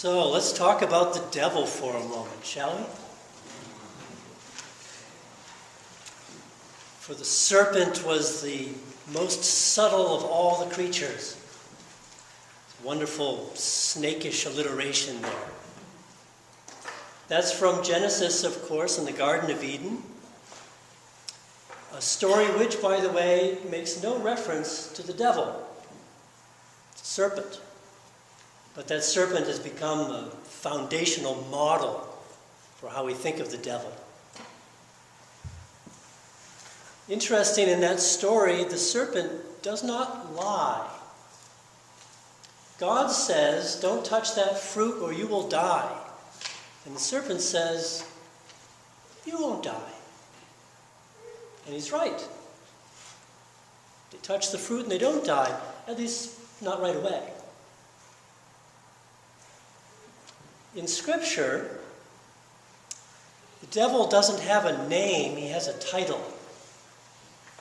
So let's talk about the devil for a moment, shall we? For the serpent was the most subtle of all the creatures. Wonderful snakish alliteration there. That's from Genesis, of course, in the Garden of Eden. A story which, by the way, makes no reference to the devil. It's a serpent. But that serpent has become a foundational model for how we think of the devil. Interesting, in that story, the serpent does not lie. God says, don't touch that fruit or you will die. And the serpent says, you won't die. And he's right. They touch the fruit and they don't die, at least not right away. In Scripture, the devil doesn't have a name, he has a title.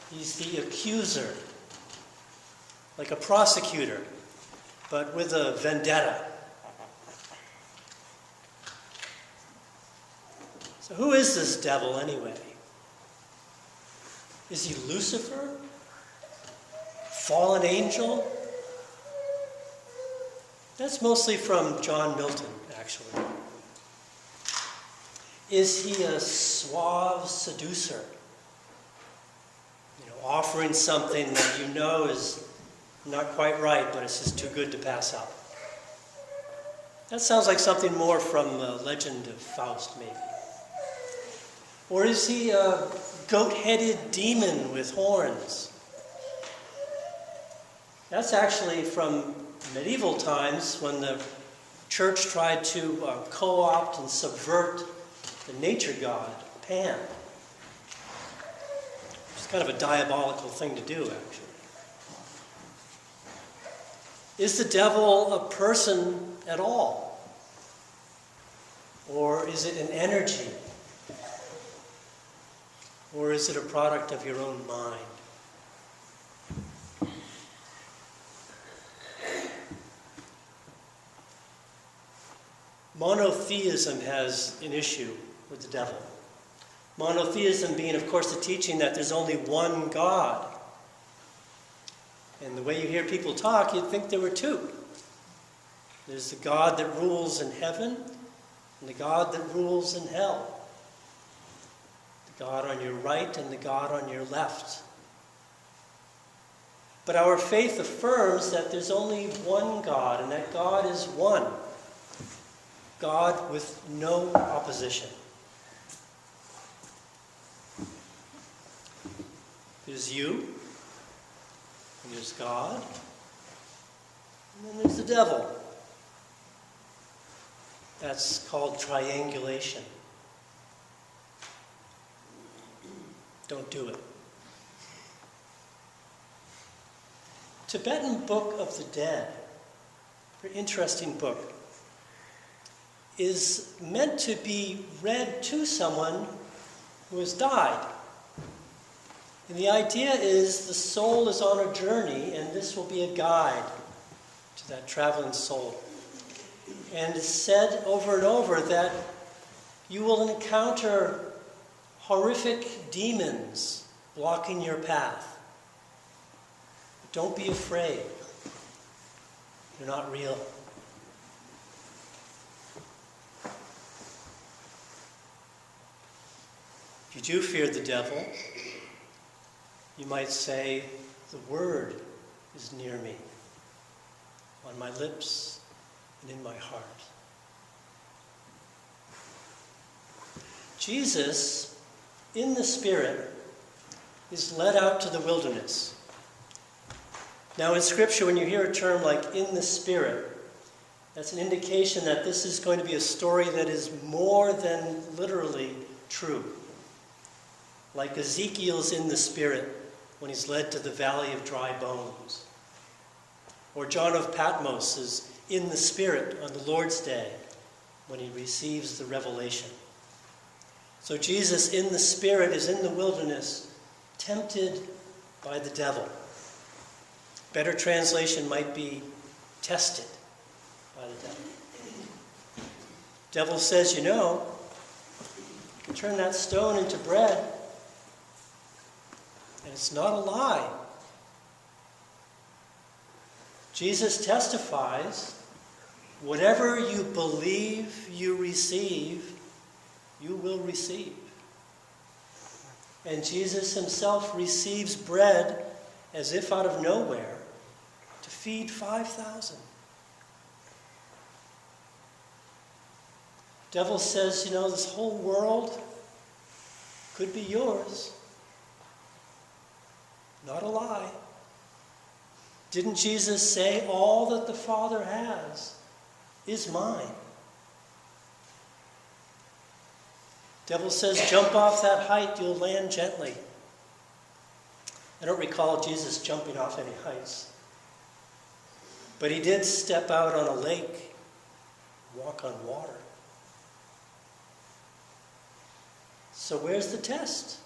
He's the accuser, like a prosecutor, but with a vendetta. So who is this devil anyway? Is he Lucifer? Fallen angel? That's mostly from John Milton, actually. Is he a suave seducer? Offering something that you know is not quite right, but it's just too good to pass up. That sounds like something more from the legend of Faust, maybe. Or is he a goat-headed demon with horns? That's actually from medieval times when the church tried to co-opt and subvert the nature god, Pan. It's kind of a diabolical thing to do, actually. Is the devil a person at all? Or is it an energy? Or is it a product of your own mind? Monotheism has an issue with the devil. Monotheism being, of course, the teaching that there's only one God. And the way you hear people talk, you'd think there were two. There's the God that rules in heaven and the God that rules in hell. The God on your right and the God on your left. But our faith affirms that there's only one God, and that God is one. God with no opposition. There's you, and there's God, and then there's the devil. That's called triangulation. Don't do it. Tibetan Book of the Dead, very interesting book, is meant to be read to someone who has died. And the idea is the soul is on a journey, and this will be a guide to that traveling soul. And it's said over and over that you will encounter horrific demons blocking your path. Don't be afraid. They're not real. If you do fear the devil, you might say, the word is near me, on my lips and in my heart. Jesus, in the Spirit, is led out to the wilderness. Now in Scripture, when you hear a term like in the Spirit, that's an indication that this is going to be a story that is more than literally true. Like Ezekiel's in the Spirit when he's led to the valley of dry bones. Or John of Patmos is in the Spirit on the Lord's Day when he receives the revelation. So Jesus in the Spirit is in the wilderness, tempted by the devil. Better translation might be tested by the devil. Devil says, you can turn that stone into bread. And it's not a lie. Jesus testifies, whatever you believe you receive, you will receive. And Jesus himself receives bread as if out of nowhere to feed 5,000. Devil says, this whole world could be yours. Not a lie. Didn't Jesus say, all that the Father has is mine? Devil says, jump off that height, you'll land gently. I don't recall Jesus jumping off any heights. But he did step out on a lake, walk on water. So where's the test?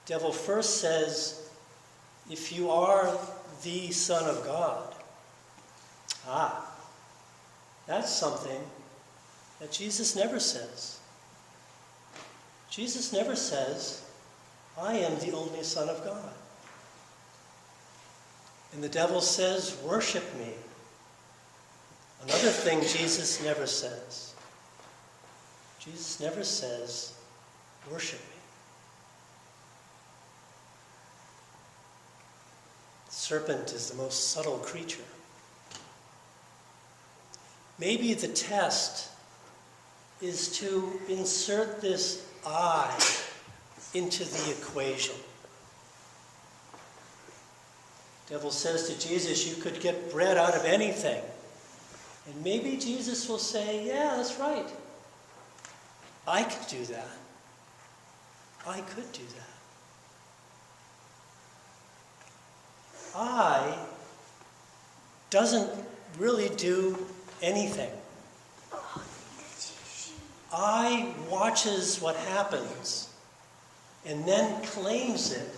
Devil first says, if you are the Son of God, that's something that Jesus never says. Jesus never says, I am the only Son of God. And the devil says, worship me. Another thing Jesus never says. Jesus never says, worship me. The serpent is the most subtle creature. Maybe the test is to insert this I into the equation. The devil says to Jesus, you could get bread out of anything. And maybe Jesus will say, yeah, that's right. I could do that. I could do that. I doesn't really do anything. I watches what happens and then claims it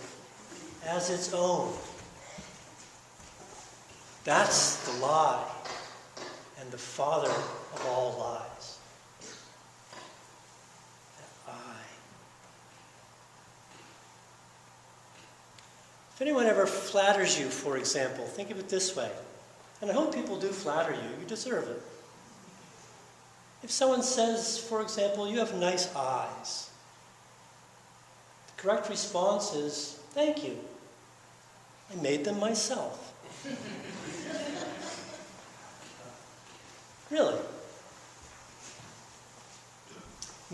as its own. That's the lie and the father of all lies. That I. If anyone ever flatters you, for example, think of it this way. And I hope people do flatter you. You deserve it. If someone says, for example, you have nice eyes, the correct response is, thank you. I made them myself. Really.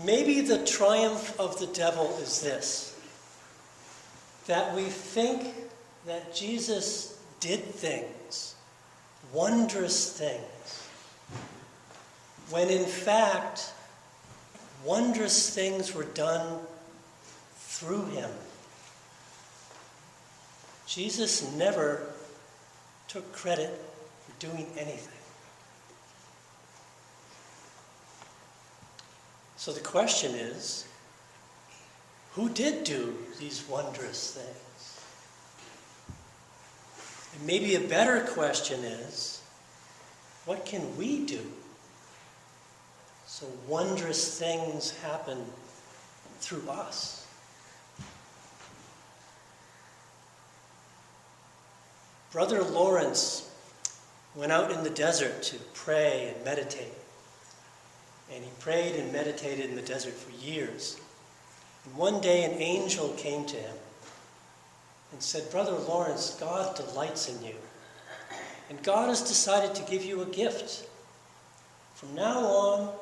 Maybe the triumph of the devil is this, that we think that Jesus did things, wondrous things, when in fact, wondrous things were done through him. Jesus never took credit for doing anything. So the question is, who did do these wondrous things? And maybe a better question is, what can we do so wondrous things happen through us? Brother Lawrence went out in the desert to pray and meditate. And he prayed and meditated in the desert for years. And one day an angel came to him and said, Brother Lawrence, God delights in you. And God has decided to give you a gift. From now on,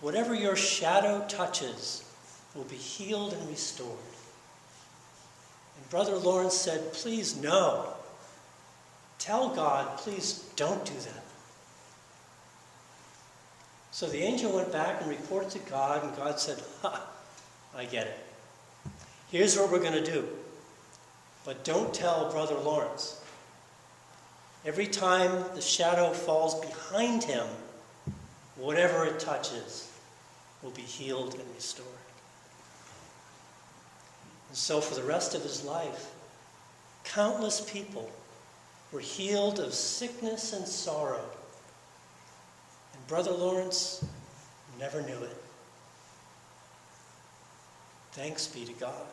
whatever your shadow touches will be healed and restored. And Brother Lawrence said, please no. Tell God, please don't do that. So the angel went back and reported to God, and God said, I get it. Here's what we're going to do. But don't tell Brother Lawrence. Every time the shadow falls behind him, whatever it touches will be healed and restored. And so for the rest of his life, countless people were healed of sickness and sorrow Brother Lawrence never knew it. Thanks be to God.